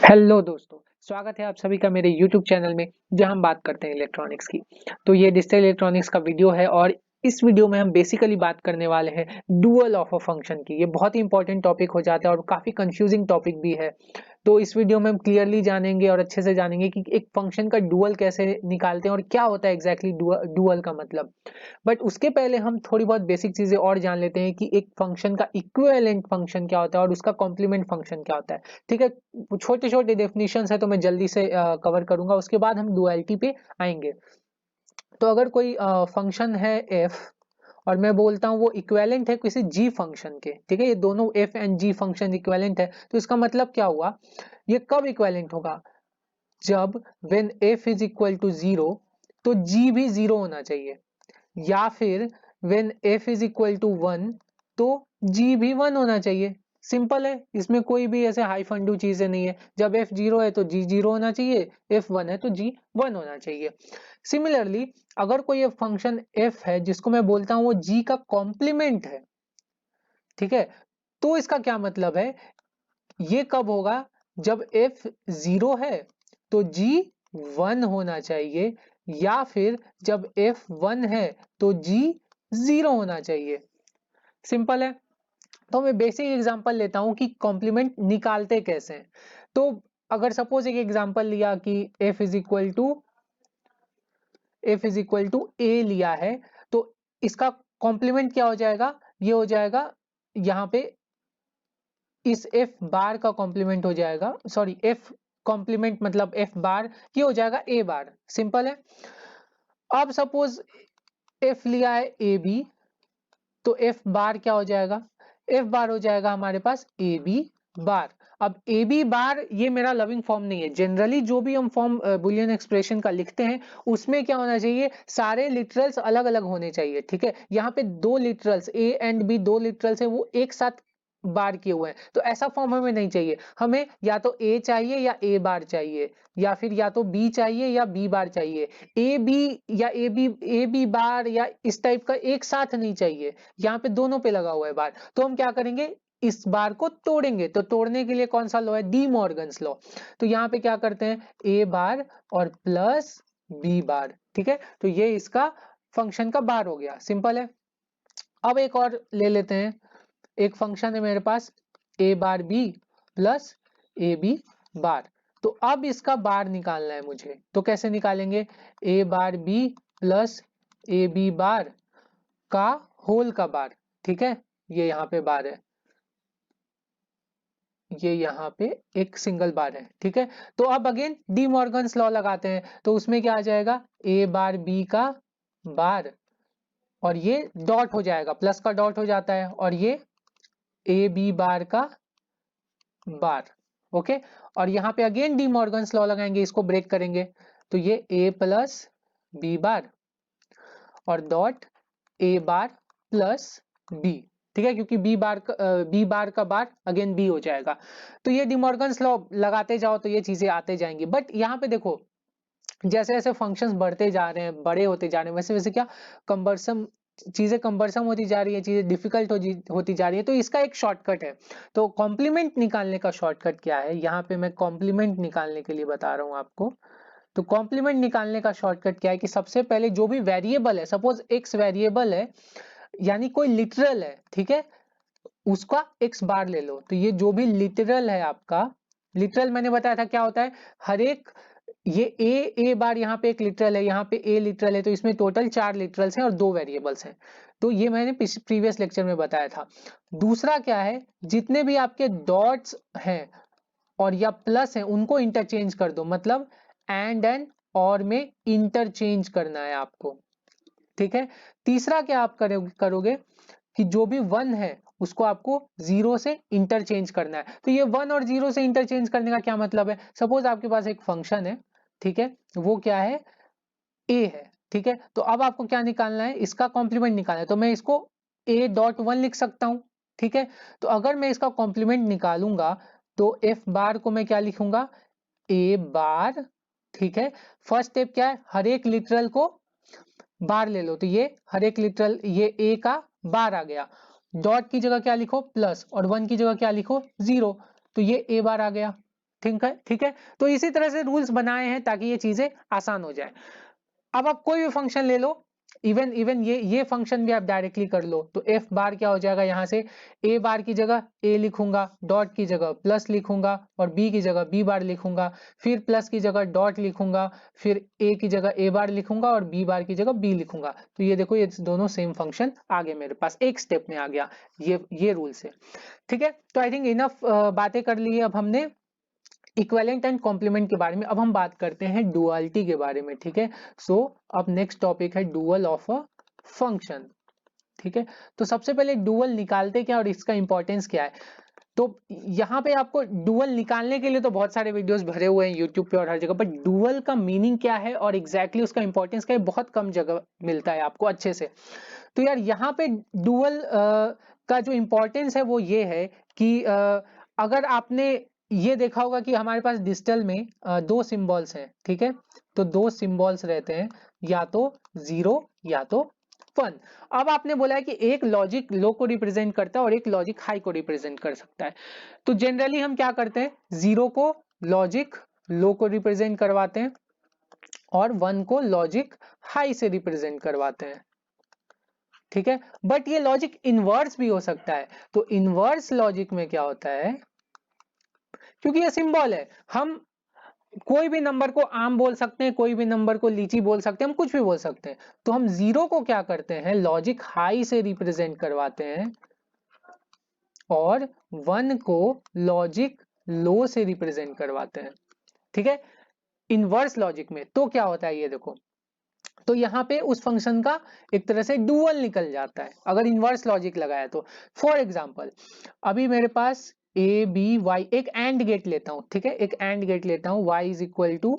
Hello दोस्तों, स्वागत है आप सभी का मेरे YouTube चैनल में जहां हम बात करते हैं इलेक्ट्रॉनिक्स की। तो ये डिजिटल इलेक्ट्रॉनिक्स का वीडियो है और इस वीडियो में हम बेसिकली बात करने वाले हैं डुअल ऑफ अ फंक्शन की। ये बहुत ही इंपॉर्टेंट टॉपिक हो जाता है और काफी कंफ्यूजिंग टॉपिक भी है। तो इस वीडियो में हम क्लियरली जानेंगे और अच्छे से जानेंगे कि एक फंक्शन का डुअल कैसे निकालते हैं और क्या होता है एग्जैक्टली डुअल का मतलब। बट उसके पहले हम थोड़ी बहुत बेसिक चीजें और जान लेते हैं कि एक फंक्शन का इक्विवेलेंट फंक्शन क्या होता है और उसका कॉम्प्लीमेंट फंक्शन क्या होता है। ठीक है, छोटे छोटे डेफिनेशंस है तो मैं जल्दी से कवर करूंगा, उसके बाद हम डुअलिटी पे आएंगे। तो अगर कोई फंक्शन है एफ और मैं बोलता हूँ वो इक्विवेलेंट है किसी जी फंक्शन के, ठीक है, ये दोनों F and G function equivalent है, तो इसका मतलब क्या हुआ, ये कब इक्विवेलेंट होगा, जब when F is equal to zero तो जी भी जीरो होना चाहिए, या फिर when F is equal to one तो जी भी वन होना चाहिए। सिंपल है, इसमें कोई भी ऐसे हाई फंडू चीजें नहीं है। जब एफ जीरो है तो जी जीरो होना चाहिए, एफ वन है तो जी वन होना चाहिए। सिमिलरली अगर कोई फंक्शन एफ है जिसको मैं बोलता हूँ वो जी का कॉम्प्लीमेंट है, ठीक है, तो इसका क्या मतलब है, ये कब होगा, जब एफ जीरो है तो जी वन होना चाहिए, या फिर जब एफ वन है तो जी जीरो होना चाहिए। सिंपल है। तो मैं बेसिक एग्जांपल लेता हूं कि कॉम्प्लीमेंट निकालते कैसे हैं। तो अगर सपोज एक एग्जांपल लिया कि एफ इज इक्वल टू ए लिया है, तो इसका कॉम्प्लीमेंट क्या हो जाएगा, ये हो जाएगा यहाँ पे इस एफ बार का कॉम्प्लीमेंट हो जाएगा, सॉरी एफ कॉम्प्लीमेंट मतलब एफ बार, ये हो जाएगा ए बार। सिंपल है। अब सपोज एफ लिया है ए बी, तो एफ बार क्या हो जाएगा, एफ बार हो जाएगा हमारे पास ए बी बार। अब ए बी बार ये मेरा लविंग फॉर्म नहीं है, जनरली जो भी हम फॉर्म बुलियन एक्सप्रेशन का लिखते हैं उसमें क्या होना चाहिए, सारे लिटरल्स अलग अलग होने चाहिए। ठीक है, यहाँ पे दो लिटरल्स ए एंड बी, दो लिटरल्स है वो एक साथ बार किए हुए हैं, तो ऐसा फॉर्म हमें नहीं चाहिए। हमें या तो ए चाहिए या ए बार चाहिए, या फिर या तो बी चाहिए या बी बार चाहिए। ए बी या ए बी बार या इस टाइप का एक साथ नहीं चाहिए, यहाँ पे दोनों पे लगा हुआ है बार। तो हम क्या करेंगे, इस बार को तोड़ेंगे। तो तोड़ने के लिए कौन सा लॉ है, डी मॉर्गन्स लॉ। तो यहाँ पे क्या करते हैं, ए बार और प्लस बी बार। ठीक है, तो ये इसका फंक्शन का बार हो गया। सिंपल है। अब एक और ले लेते हैं, एक फंक्शन है मेरे पास A bar B plus A B bar. तो अब इसका बार निकालना है मुझे, तो कैसे निकालेंगे, A bar B plus A B bar का होल का बार। ठीक है, ये यहाँ पे बार है, ये यहाँ पे एक सिंगल बार है। ठीक है, तो अब अगेन डी मॉर्गन्स लॉ लगाते हैं, तो उसमें क्या आ जाएगा, ए बार बी का बार और ये डॉट हो जाएगा, प्लस का डॉट हो जाता है, और ये ए बी बार का बार। ओके, और यहाँ पे अगेन डी मॉर्गन्स लॉ लगाएंगे, इसको ब्रेक करेंगे, तो ये ए प्लस बी बार और dot A bar plus B. ठीक है, क्योंकि बी बार का बार अगेन बी हो जाएगा। तो ये डिमॉर्गन्स लॉ लगाते जाओ तो ये चीजें आते जाएंगी। बट यहाँ पे देखो, जैसे जैसे फंक्शंस बढ़ते जा रहे हैं, बड़े होते जा रहे हैं, वैसे वैसे क्या कंबरसम चीजें कंबरसम होती जा रही है, चीजें डिफिकल्ट होती जा रही है। तो इसका एक शॉर्टकट है। तो कॉम्प्लीमेंट निकालने का शॉर्टकट क्या है, यहाँ पे मैं कॉम्प्लीमेंट निकालने के लिए बता रहा हूँ आपको। तो कॉम्प्लीमेंट निकालने का शॉर्टकट क्या है कि सबसे पहले जो भी वेरिएबल है, सपोज एक्स वेरिएबल है यानी कोई लिटरल है, ठीक है, उसका एक्स बार ले लो। तो ये जो भी लिटरल है आपका, लिटरल मैंने बताया था क्या होता है, हर एक ये ए बार यहाँ पे एक लिटरल है, यहाँ पे ए लिटरल है, तो इसमें टोटल 4 लिटरल्स हैं और 2 वेरिएबल्स हैं। तो ये मैंने प्रीवियस लेक्चर में बताया था। दूसरा क्या है, जितने भी आपके डॉट्स हैं और या प्लस है उनको इंटरचेंज कर दो, मतलब एंड और में इंटरचेंज करना है आपको। ठीक है, तीसरा क्या आप करोगे कि जो भी वन है उसको आपको जीरो से इंटरचेंज करना है। तो ये वन और जीरो से इंटरचेंज करने का क्या मतलब है, सपोज आपके पास एक फंक्शन है, ठीक है, वो क्या है, ए है। ठीक है, तो अब आपको क्या निकालना है, इसका कॉम्प्लीमेंट निकालना है, तो मैं इसको ए डॉट वन लिख सकता हूं। ठीक है, तो अगर मैं इसका कॉम्प्लीमेंट निकालूंगा तो एफ बार को मैं क्या लिखूंगा, ए बार। ठीक है, फर्स्ट स्टेप क्या है, हर एक लिटरल को बार ले लो, तो ये हर एक लिटरल, ये ए का बार आ गया। डॉट की जगह क्या लिखो, प्लस, और वन की जगह क्या लिखो, जीरो, तो ये ए बार आ गया। ठीक है। तो इसी तरह से रूल्स बनाए हैं ताकि ये चीजें आसान हो जाए। अब आप कोई भी फंक्शन ले लो, इवन ये फंक्शन भी आप डायरेक्टली कर लो, तो एफ बार क्या हो जाएगा, यहाँ से ए बार की जगह ए लिखूंगा, डॉट की जगह प्लस लिखूंगा, और बी की जगह बी बार लिखूंगा, फिर प्लस की जगह डॉट लिखूंगा, फिर ए की जगह ए बार लिखूंगा और बी बार की जगह बी लिखूंगा। तो ये देखो, ये दोनों सेम फंक्शन आ गए मेरे पास, एक स्टेप में आ गया ये रूल से। ठीक है, तो आई थिंक इनफ बातें कर ली है अब हमने इक्विवेलेंट एंड कॉम्प्लीमेंट के बारे में। अब हम बात करते हैं डुअलिटी के बारे में। ठीक है, सो अब नेक्स्ट टॉपिक है डुअल ऑफ अ फंक्शन। ठीक है, तो सबसे पहले डुअल निकालते क्या और इसका इंपॉर्टेंस क्या है। तो यहाँ पे आपको डुअल निकालने के लिए तो बहुत सारे वीडियोस भरे हुए हैं यूट्यूब पे और हर जगह, बट डुअल का मीनिंग क्या है और एग्जैक्टली उसका इंपॉर्टेंस क्या है, बहुत कम जगह मिलता है आपको अच्छे से। तो यार यहाँ पे डुअल का जो इंपॉर्टेंस है वो ये है कि अगर आपने ये देखा होगा कि हमारे पास डिजिटल में दो सिंबल्स हैं। ठीक है, तो दो सिंबल्स रहते हैं, या तो 0 या तो 1। अब आपने बोला है कि एक लॉजिक लो को रिप्रेजेंट करता है और एक लॉजिक हाई को रिप्रेजेंट कर सकता है। तो जनरली हम क्या करते हैं, 0 को लॉजिक लो को रिप्रेजेंट करवाते हैं और 1 को लॉजिक हाई से रिप्रेजेंट करवाते हैं। ठीक है, बट ये लॉजिक इनवर्स भी हो सकता है। तो इनवर्स लॉजिक में क्या होता है, क्योंकि ये सिंबल है, हम कोई भी नंबर को आम बोल सकते हैं, कोई भी नंबर को लीची बोल सकते हैं, हम कुछ भी बोल सकते हैं। तो हम 0 को क्या करते हैं, लॉजिक हाई से रिप्रेजेंट करवाते हैं और 1 को लॉजिक लो से रिप्रेजेंट करवाते हैं। ठीक है, इनवर्स लॉजिक में तो क्या होता है ये देखो, तो यहाँ पे उस फंक्शन का एक तरह से डुअल निकल जाता है अगर इनवर्स लॉजिक लगाया तो। फॉर एग्जांपल अभी मेरे पास ए बी वाई, एक एंड गेट लेता हूं। ठीक है, एक एंड गेट लेता हूं, y is equal to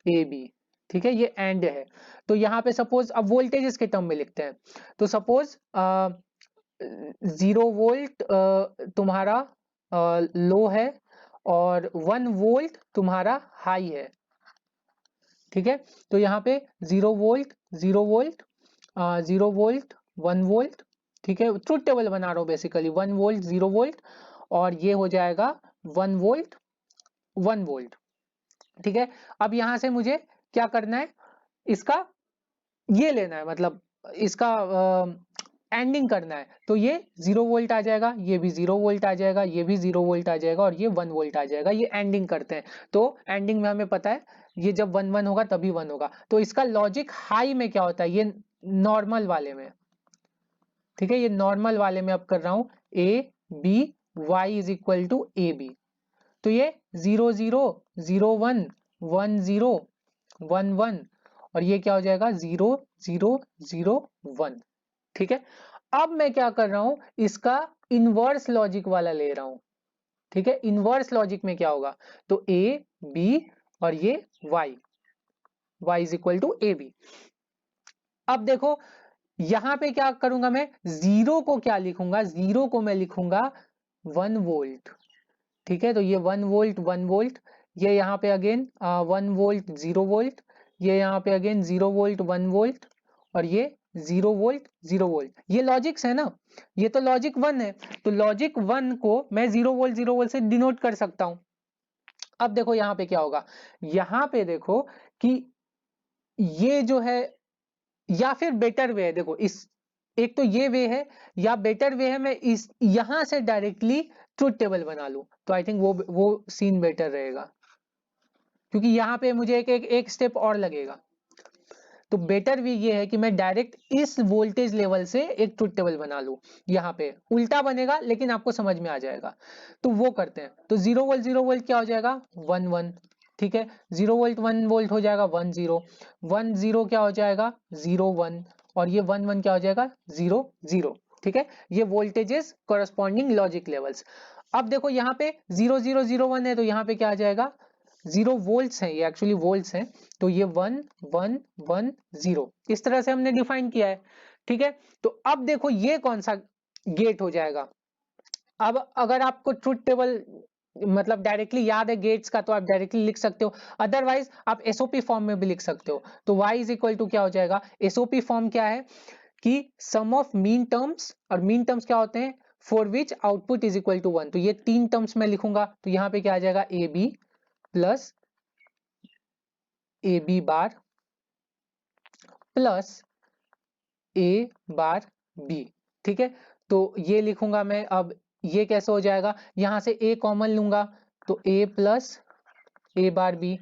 A B. ठीक है, ये एंड है। तो यहाँ पे सपोज अब वोल्टेज के टर्म में लिखते हैं, तो सपोज 0 वोल्ट तुम्हारा लो है और 1 वोल्ट तुम्हारा हाई है। ठीक है, तो यहाँ पे 0 वोल्ट 0 वोल्ट 0 वोल्ट 1 वोल्ट। ठीक है, ट्रुथ टेबल बना रहा हूँ बेसिकली, 1 वोल्ट 0 वोल्ट और ये हो जाएगा 1 वोल्ट 1 वोल्ट। ठीक है, अब यहाँ से मुझे क्या करना है, इसका ये लेना है, मतलब इसका एंडिंग करना है। तो ये 0 वोल्ट आ जाएगा, ये भी 0 वोल्ट आ जाएगा, ये भी 0 वोल्ट आ जाएगा और ये 1 वोल्ट आ जाएगा। ये एंडिंग करते हैं, तो एंडिंग में हमें पता है ये जब 1 1 होगा तभी 1 होगा। तो इसका लॉजिक हाई में क्या होता है, ये नॉर्मल वाले में। ठीक है, ये नॉर्मल वाले में अब कर रहा हूं, A B Y is equal to A B. तो ये 0 0 0 1 1 0 1 1 और ये क्या हो जाएगा 0 0 0 1। ठीक है, अब मैं क्या कर रहा हूं, इसका इनवर्स लॉजिक वाला ले रहा हूं। ठीक है, इनवर्स लॉजिक में क्या होगा, तो ए बी और ये Y, Y is equal to A B. अब देखो यहां पे क्या करूंगा मैं, 0 को क्या लिखूंगा, 0 को मैं लिखूंगा 1 वोल्ट। ठीक है, तो ये 1 वोल्ट 1 वोल्ट, ये यहाँ पे अगेन 1 वोल्ट 0 वोल्ट, ये यहाँ पे अगेन 0 वोल्ट 1 वोल्ट और ये 0 वोल्ट 0 वोल्ट। ये लॉजिक्स है ना, ये तो लॉजिक 1 है, तो लॉजिक 1 को मैं 0 वोल्ट 0 वोल्ट से डिनोट कर सकता हूं। अब देखो यहाँ पे क्या होगा, यहाँ पे देखो कि ये जो है, या फिर बेटर वे है, देखो इस एक तो ये वे है, या बेटर वे है मैं इस यहां से डायरेक्टली ट्रुथ टेबल बना लूं, तो आई थिंक वो सीन बेटर रहेगा, क्योंकि यहाँ पे मुझे एक स्टेप और लगेगा। तो बेटर वे ये है कि मैं डायरेक्ट इस वोल्टेज लेवल से एक ट्रुथ टेबल बना लूं। यहाँ पे उल्टा बनेगा लेकिन आपको समझ में आ जाएगा, तो वो करते हैं। तो 0 वोल्ट क्या हो जाएगा 1 1। ठीक है, 0 वोल्ट 1 वोल्ट हो जाएगा 1 0 1 0 क्या हो जाएगा 0 1 और ये 1 1 क्या हो जाएगा 0 0। ठीक है, ये वोल्टेजेस कॉरस्पॉन्डिंग लॉजिक लेवल्स। अब देखो यहाँ पे 0 0 0 1 है, तो यहाँ पे क्या आ जाएगा 0 वोल्ट्स है, ये एक्चुअली वोल्ट्स हैं, तो ये 1 1 1 0 इस तरह से हमने डिफाइन किया है। ठीक है, तो अब देखो ये कौन सा गेट हो जाएगा। अब अगर आपको ट्रुथ टेबल मतलब डायरेक्टली याद है गेट्स का, तो आप डायरेक्टली लिख सकते हो, अदरवाइज आप एसओपी फॉर्म में भी लिख सकते हो। तो y इज इक्वल टू क्या हो जाएगा, एसओपी फॉर्म क्या है कि सम ऑफ मीन टर्म्स, और मीन टर्म्स क्या होते हैं, for which output is equal to 1। तो ये 3 टर्म्स में लिखूंगा, तो यहाँ पे क्या आ जाएगा A B plus A B bar plus A bar B. ठीक है, तो ये लिखूंगा मैं। अब ये कैसे हो जाएगा, यहां से ए कॉमन लूंगा तो ए प्लस ए बार बी,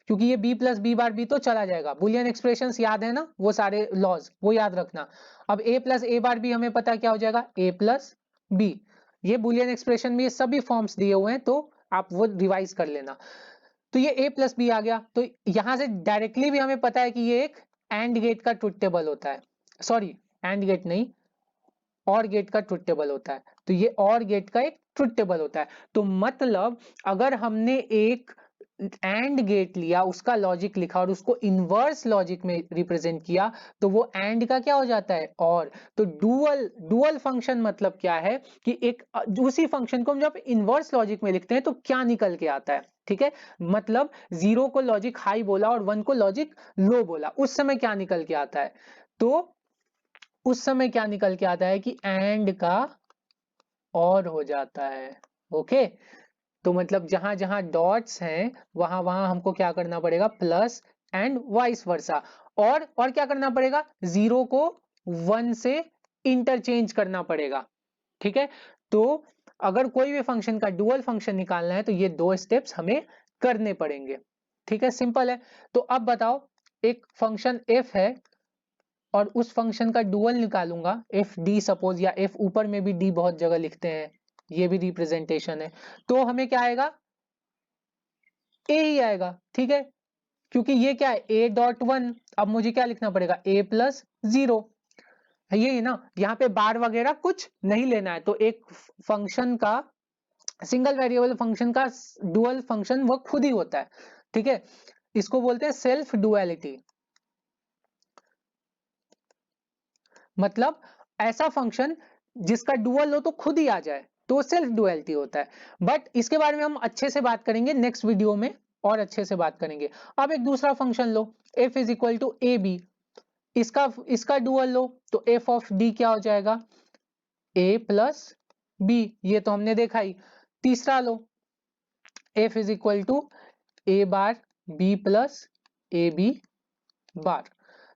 क्योंकि ये b plus B bar B तो चला जाएगा। बुलियन एक्सप्रेशंस याद है ना, वो सारे लॉज वो याद रखना। अब a plus A bar B हमें पता क्या हो जाएगा, a प्लस बी। ये बुलियन एक्सप्रेशन में ये सभी फॉर्म्स दिए हुए हैं, तो आप वो रिवाइज कर लेना। तो ये a प्लस बी आ गया। तो यहां से डायरेक्टली भी हमें पता है कि ये एक एंड गेट का ट्रुथ टेबल होता है। सॉरी, एंड गेट नहीं, और गेट का ट्रुथ टेबल होता है। तो ये और गेट का एक ट्रुथ टेबल होता है। तो मतलब अगर हमने एक एंड गेट लिया, उसका लॉजिक लिखा और उसको इनवर्स लॉजिक में रिप्रेजेंट किया, तो वो एंड का क्या हो जाता है, और। तो डुअल फंक्शन मतलब क्या है कि एक उसी फंक्शन को हम जब इनवर्स लॉजिक में लिखते हैं तो क्या निकल के आता है। ठीक है, मतलब 0 को लॉजिक हाई बोला और 1 को लॉजिक लो बोला, उस समय क्या निकल के आता है, तो उस समय क्या निकल के आता है कि एंड का और हो जाता है। ओके, तो मतलब जहां जहां डॉट्स हैं वहां वहां हमको क्या करना पड़ेगा, प्लस एंड वाइस वर्सा। और क्या करना पड़ेगा, 0 को 1 से इंटरचेंज करना पड़ेगा। ठीक है, तो अगर कोई भी फंक्शन का डुअल फंक्शन निकालना है तो ये 2 स्टेप्स हमें करने पड़ेंगे। ठीक है, सिंपल है। तो अब बताओ, एक फंक्शन f है और उस फंक्शन का डुअल निकालूंगा, एफ डी सपोज, या एफ ऊपर में भी डी बहुत जगह लिखते हैं, ये भी रिप्रेजेंटेशन है। तो हमें क्या आएगा, ए ही आएगा। ठीक है, क्योंकि ये क्या है, ए डॉट वन। अब मुझे क्या लिखना पड़ेगा, ए प्लस 0, ये ना, यहाँ पे बार वगैरह कुछ नहीं लेना है। तो एक फंक्शन का, सिंगल वेरिएबल फंक्शन का डुअल फंक्शन वो खुद ही होता है। ठीक है, इसको बोलते हैं सेल्फ डुअलिटी। मतलब ऐसा फंक्शन जिसका डुअल हो तो खुद ही आ जाए, तो सेल्फ डुअलिटी होता है। बट इसके बारे में हम अच्छे से बात करेंगे नेक्स्ट वीडियो में, और अच्छे से बात करेंगे। अब एक दूसरा फंक्शन लो, f is equal to A B, इसका इसका डुअल लो तो f ऑफ d क्या हो जाएगा, a प्लस बी, ये तो हमने देखा ही। तीसरा लो, f is equal to A bar b plus A B bar,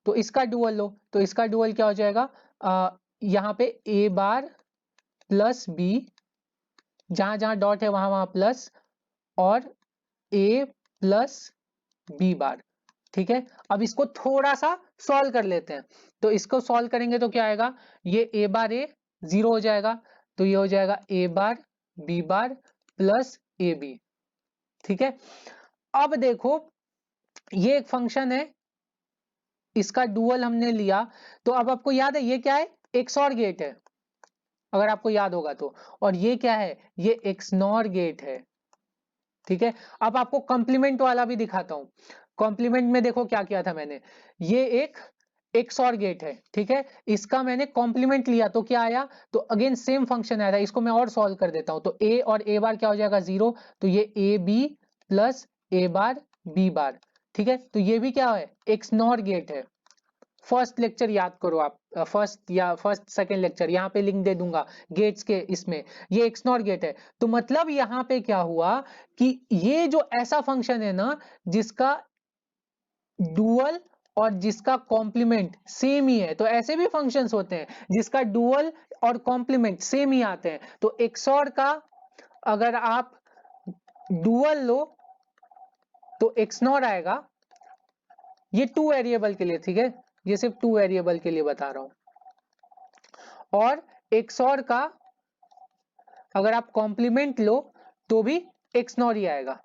तो इसका डुअल लो तो इसका डुअल क्या हो जाएगा, यहाँ पे a बार प्लस बी, जहां जहां डॉट है वहां वहां प्लस, और a प्लस बी बार। ठीक है, अब इसको थोड़ा सा सॉल्व कर लेते हैं। तो इसको सॉल्व करेंगे तो क्या आएगा, ये a बार a 0 हो जाएगा, तो ये हो जाएगा a bar b bar plus A B. ठीक है, अब देखो, ये एक फंक्शन है, इसका डुअल हमने लिया, तो अब आपको याद है ये क्या है, एक्सऑर गेट है, अगर आपको याद होगा तो। और ये क्या है, ये एक्सनॉर गेट है। ठीक है, अब आपको कॉम्प्लीमेंट वाला भी दिखाता हूं। कॉम्प्लीमेंट में देखो क्या किया था मैंने, ये एक एक्सऑर गेट है। ठीक है, इसका मैंने कॉम्प्लीमेंट लिया तो क्या आया, तो अगेन सेम फंक्शन आया था। इसको मैं और सॉल्व कर देता हूं, तो a और a बार क्या हो जाएगा 0, तो ये A B plus A bar B bar. ठीक है, तो ये भी क्या है, एक्सनॉर गेट है। फर्स्ट लेक्चर याद करो आप, फर्स्ट सेकेंड लेक्चर यहाँ पे लिंक दे दूंगा गेट्स के, इसमें ये एक्सनॉर गेट है। तो मतलब यहाँ पे क्या हुआ कि ये जो ऐसा फंक्शन है ना जिसका डुअल और जिसका कॉम्प्लीमेंट सेम ही है, तो ऐसे भी फंक्शंस होते हैं जिसका डुअल और कॉम्प्लीमेंट सेम ही आते हैं। तो एक्सऑर का अगर आप डुअल लो तो एक्सनॉर आएगा, ये 2 वेरिएबल के लिए। ठीक है, ये सिर्फ 2 वेरिएबल के लिए बता रहा हूं। और एक्सऑर का अगर आप कॉम्प्लीमेंट लो तो भी एक्सनॉर ही आएगा।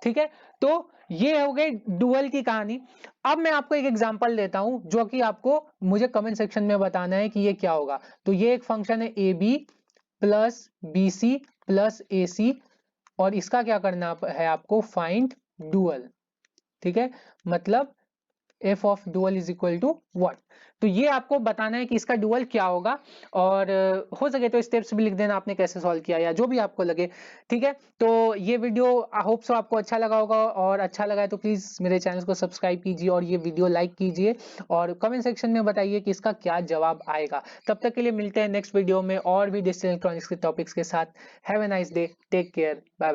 ठीक है, तो ये हो गई डुअल की कहानी। अब मैं आपको एक एग्जांपल देता हूं जो कि आपको मुझे कमेंट सेक्शन में बताना है कि ये क्या होगा। तो ये एक फंक्शन है A B plus B C plus A C, और इसका क्या करना है आपको, फाइंड डुअल। ठीक है, मतलब F of dual is equal to what. तो ये आपको बताना है कि इसका डुअल क्या होगा, और हो सके तो स्टेप्स भी लिख देना आपने कैसे सॉल्व किया या जो भी आपको लगे। ठीक है, तो ये वीडियो आई होप सो आपको अच्छा लगा होगा, और अच्छा लगा है तो प्लीज मेरे चैनल को सब्सक्राइब कीजिए और ये वीडियो लाइक कीजिए, और कमेंट सेक्शन में बताइए कि इसका क्या जवाब आएगा। तब तक के लिए मिलते हैं नेक्स्ट वीडियो में और भी डिजिटल इलेक्ट्रॉनिक्स के टॉपिक्स के साथ। Have a nice day, take care, bye bye.